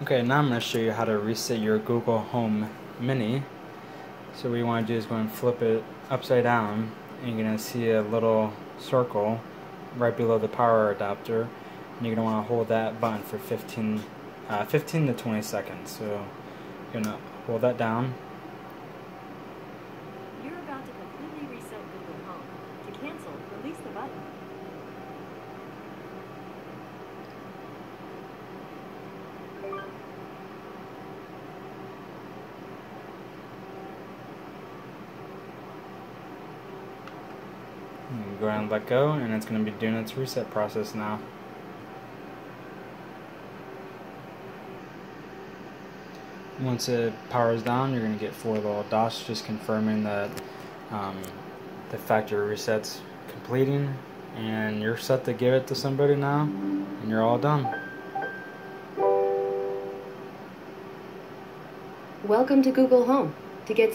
Okay, now I'm going to show you how to reset your Google Home Mini. So what you want to do is go and flip it upside down, and you're going to see a little circle right below the power adapter, and you're going to want to hold that button for 15 to 20 seconds. So you're going to hold that down. You're about to completely reset Google Home. To cancel, release the button. Go ahead and let go, and it's going to be doing its reset process now. Once it powers down, you're going to get 4 little dots just confirming that the factory reset's completing, and you're set to give it to somebody now, and you're all done. Welcome to Google Home. To get